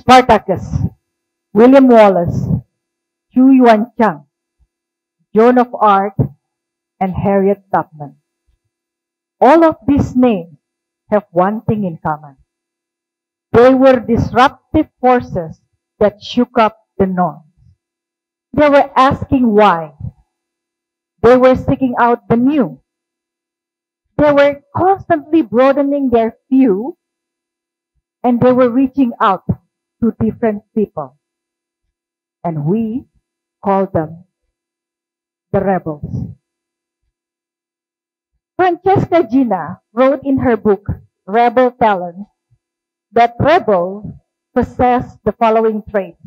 Spartacus, William Wallace, Chu Yuan Chang, Joan of Arc, and Harriet Tubman. All of these names have one thing in common. They were disruptive forces that shook up the norms. They were asking why. They were seeking out the new. They were constantly broadening their view, and they were reaching out to different people. And we call them the rebels. Francesca Gina wrote in her book, Rebel Talents, that rebels possess the following traits: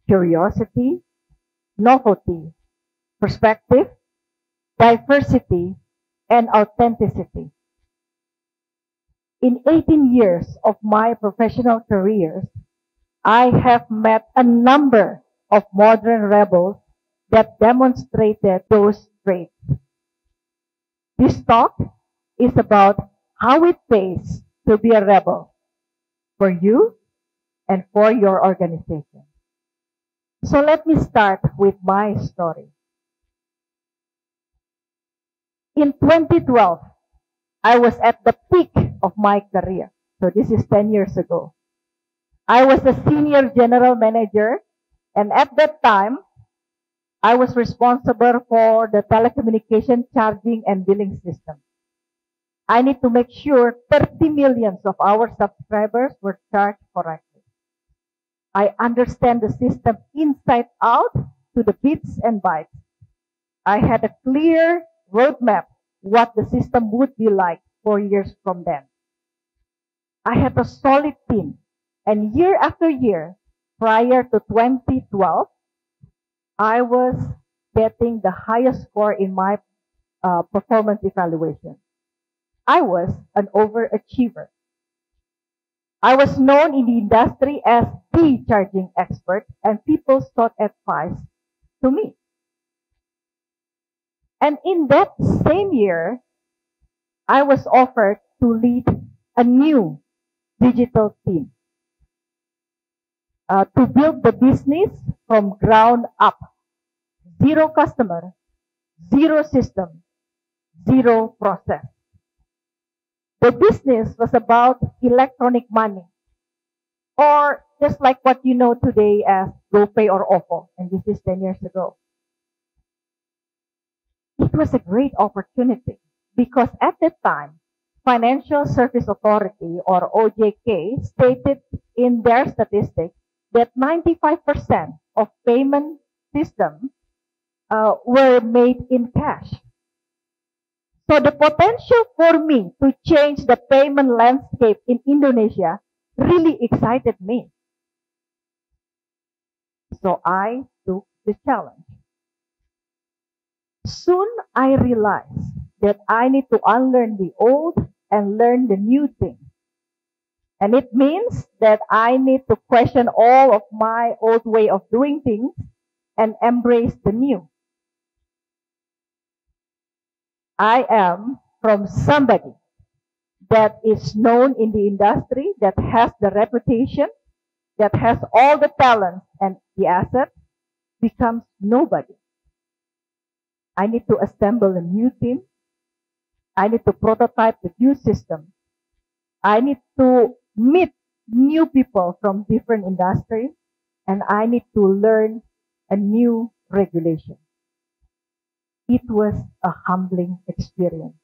curiosity, novelty, perspective, diversity, and authenticity. In 18 years of my professional careers, I have met a number of modern rebels that demonstrated those traits. This talk is about how it pays to be a rebel for you and for your organization. So let me start with my story. In 2012, I was at the peak of my career. So this is 10 years ago. I was a senior general manager, and at that time, I was responsible for the telecommunication charging and billing system. I need to make sure 30 million of our subscribers were charged correctly. I understand the system inside out to the bits and bytes. I had a clear roadmap what the system would be like 4 years from then. I had a solid team, and year after year, prior to 2012, I was getting the highest score in my performance evaluation. I was an overachiever. I was known in the industry as the charging expert, and people sought advice to me. And in that same year, I was offered to lead a new digital team to build the business from ground up. Zero customer, zero system, zero process. The business was about electronic money, or just like what you know today as GoPay or OFO, and this is 10 years ago. It was a great opportunity because at that time, Financial Service Authority or OJK stated in their statistics that 95% of payment systems were made in cash. So the potential for me to change the payment landscape in Indonesia really excited me. So I took the challenge. Soon I realized that I need to unlearn the old and learn the new thing. And it means that I need to question all of my old way of doing things and embrace the new. I am from somebody that is known in the industry, that has the reputation, that has all the talent and the assets, becomes nobody. I need to assemble a new team. I need to prototype the new system. I need to meet new people from different industries, and I need to learn a new regulation. It was a humbling experience.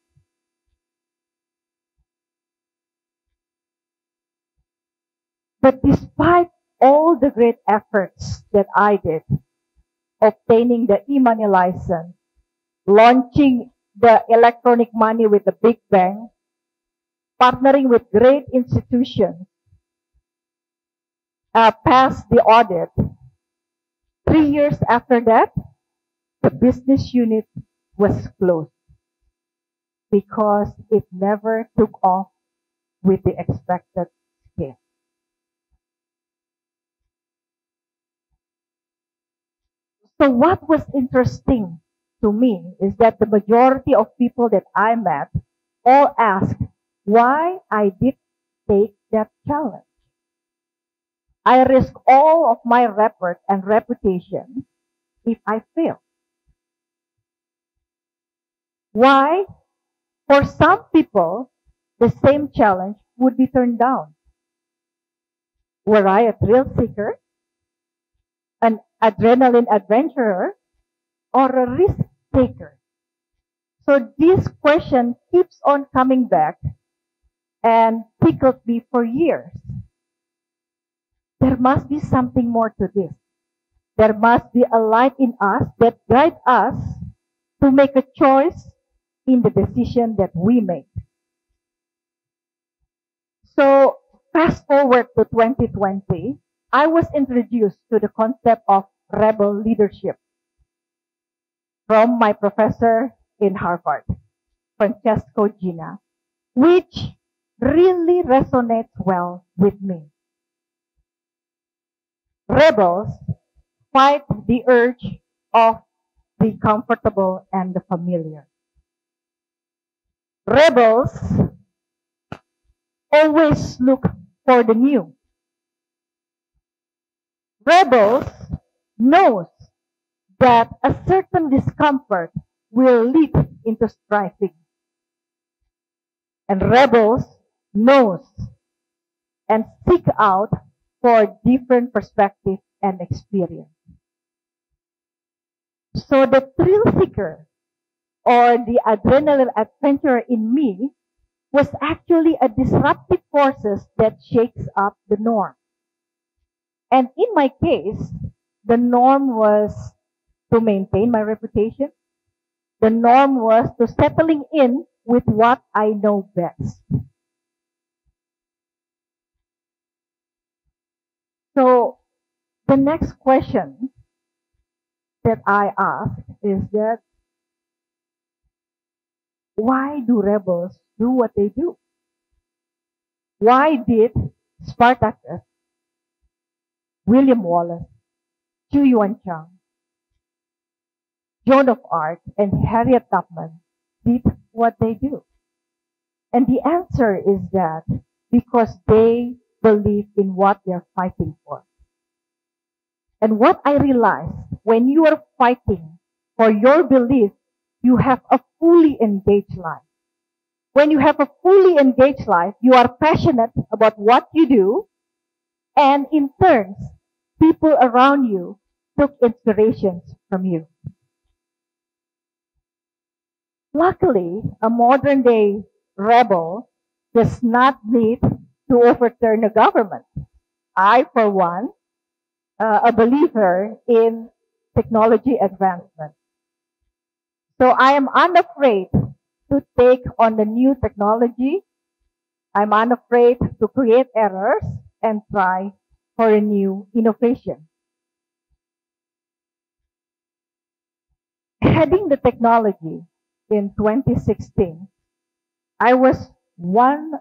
But despite all the great efforts that I did, obtaining the e-money license, launching the electronic money with the big bang, partnering with great institutions, passed the audit. 3 years after that, the business unit was closed because it never took off with the expected scale. So what was interesting to me is that the majority of people that I met all asked why I did take that challenge. I risk all of my effort and reputation if I fail. Why? For some people, the same challenge would be turned down. Were I a thrill seeker, an adrenaline adventurer, or a risk taker? So this question keeps on coming back and tickled me for years. There must be something more to this. There must be a light in us that guides us to make a choice in the decision that we make. So fast forward to 2020, I was introduced to the concept of rebel leadership from my professor in Harvard, Francesco Gina, which really resonates well with me. Rebels fight the urge of the comfortable and the familiar. Rebels always look for the new. Rebels knows that a certain discomfort will lead into striving. And rebels knows and seek out for different perspective and experience. So the thrill seeker or the adrenaline adventurer in me was actually a disruptive forces that shakes up the norm. And in my case, the norm was to maintain my reputation. The norm was to settling in with what I know best. So the next question that I ask is that why do rebels do what they do? Why did Spartacus, William Wallace, Chu Yuan Chang, Joan of Arc, and Harriet Tubman did what they do? And the answer is that because they believe in what they're fighting for. And what I realized, when you are fighting for your belief, you have a fully engaged life. When you have a fully engaged life, you are passionate about what you do, and in turn, people around you took inspirations from you. Luckily, a modern day rebel does not need to overturn a government. I, for one, a believer in technology advancement. So I am unafraid to take on the new technology. I'm unafraid to create errors and try for a new innovation. Heading the technology in 2016, I was one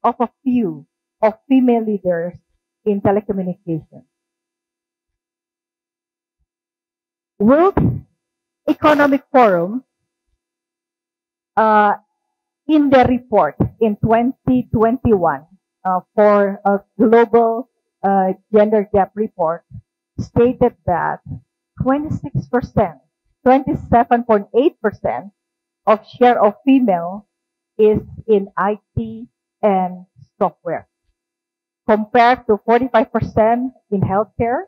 of a few of female leaders in telecommunications. World Economic Forum, in their report in 2021 for a global gender gap report, stated that 26%, 27.8% of share of female is in IT and software, compared to 45% in healthcare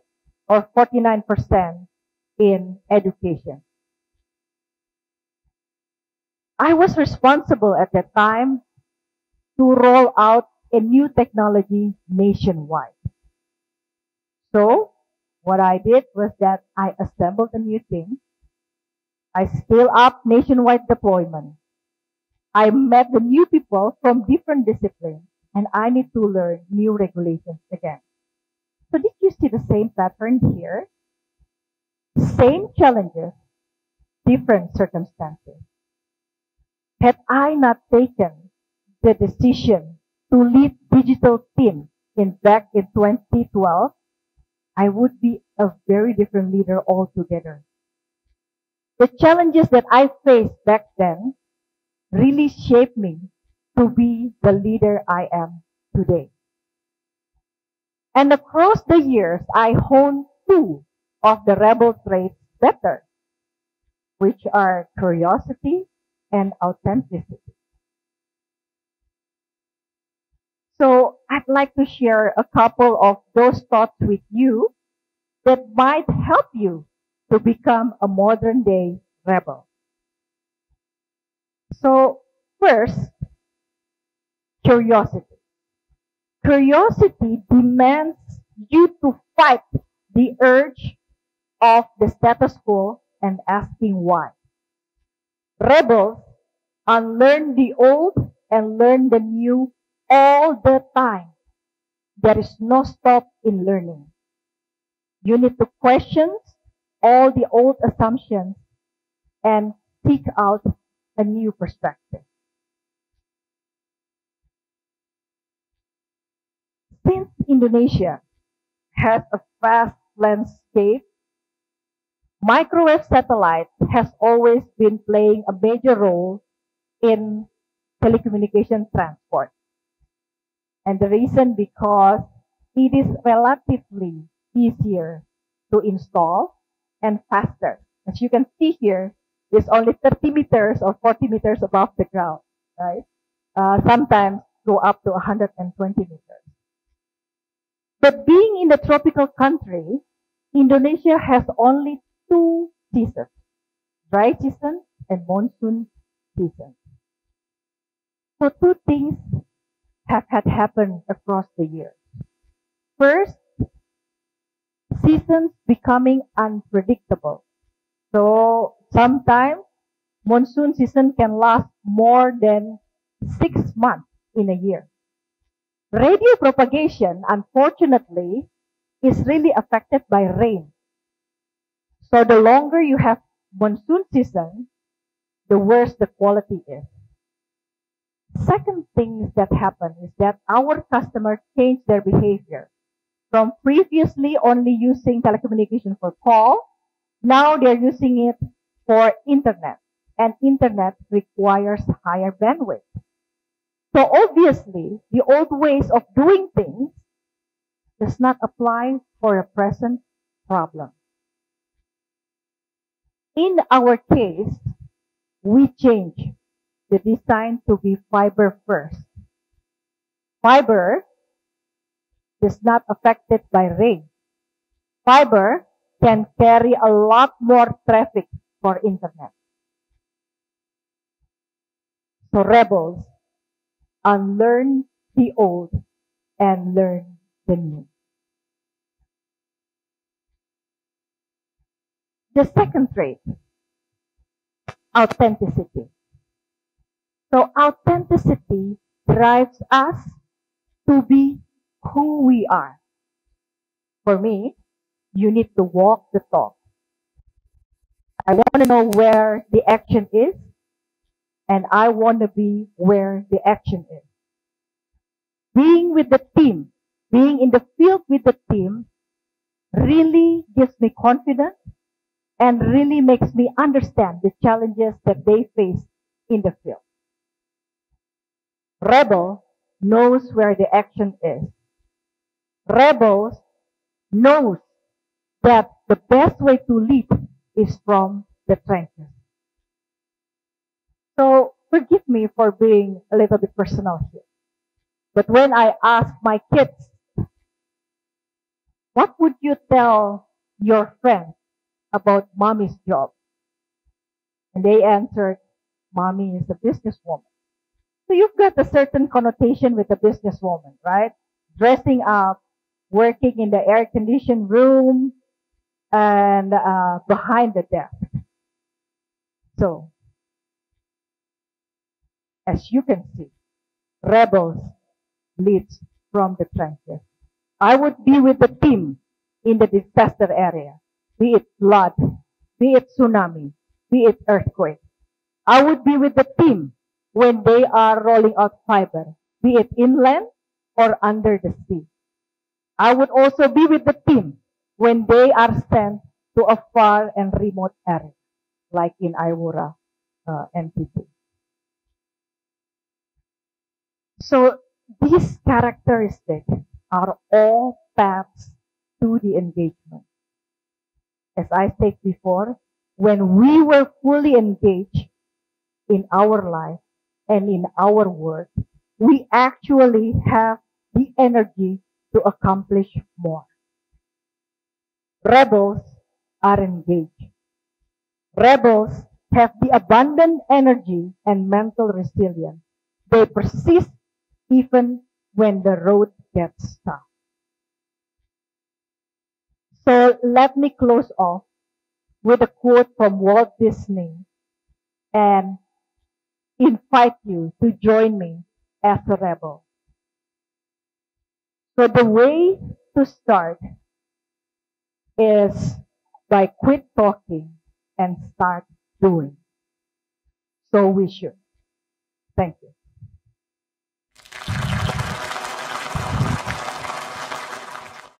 or 49% in education. I was responsible at that time to roll out a new technology nationwide. So what I did was that I assembled a new team. I scaled up nationwide deployment. I met the new people from different disciplines, and I need to learn new regulations again. So did you see the same pattern here? Same challenges, different circumstances. Had I not taken the decision to lead digital team back in 2012, I would be a very different leader altogether. The challenges that I faced back then really shaped me to be the leader I am today. And across the years, I honed two of the rebel traits better, which are curiosity and authenticity. So I'd like to share a couple of those thoughts with you that might help you to become a modern day rebel. So first, curiosity. Curiosity demands you to fight the urge of the status quo and asking why. Rebels unlearn the old and learn the new all the time. There is no stop in learning. You need to question all the old assumptions and seek out a new perspective. Since Indonesia has a vast landscape, microwave satellite has always been playing a major role in telecommunication transport. And the reason because it is relatively easier to install and faster. As you can see here, it's only 30 meters or 40 meters above the ground, right? Sometimes go up to 120 meters. But being in a tropical country, Indonesia has only two seasons, dry season and monsoon season. So two things have had happened across the years. First, seasons becoming unpredictable. So sometimes monsoon season can last more than 6 months in a year. Radio propagation, unfortunately, is really affected by rain. So the longer you have monsoon season, the worse the quality is. Second thing that happened is that our customers changed their behavior. From previously only using telecommunication for call, now they're using it for internet. And internet requires higher bandwidth. So obviously, the old ways of doing things does not apply for a present problem. In our case, we change the design to be fiber first. Fiber is not affected by rain. Fiber can carry a lot more traffic for internet. So rebels unlearn the old and learn the new. The second trait, authenticity. So authenticity drives us to be who we are. For me, you need to walk the talk. I want to know where the action is, and I want to be where the action is. Being with the team, being in the field with the team, really gives me confidence and really makes me understand the challenges that they face in the field. Rebel knows where the action is. Rebels knows that the best way to lead is from the trenches. So forgive me for being a little bit personal here. But when I ask my kids, what would you tell your friends about mommy's job? And they answered, mommy is a businesswoman. So you've got a certain connotation with a businesswoman, right? Dressing up, working in the air-conditioned room, and behind the desk. So, as you can see, rebels leads from the trenches. I would be with the team in the disaster area, be it flood, be it tsunami, be it earthquake. I would be with the team when they are rolling out fiber, be it inland or under the sea. I would also be with the team when they are sent to a far and remote area, like in Iwura, NPP. So these characteristics are all paths to the engagement. As I said before, when we were fully engaged in our life and in our work, we actually have the energy to accomplish more. Rebels are engaged. Rebels have the abundant energy and mental resilience. They persist even when the road gets tough. So let me close off with a quote from Walt Disney and invite you to join me as a rebel. So the way to start is by quit talking and start doing. So we should. Thank you.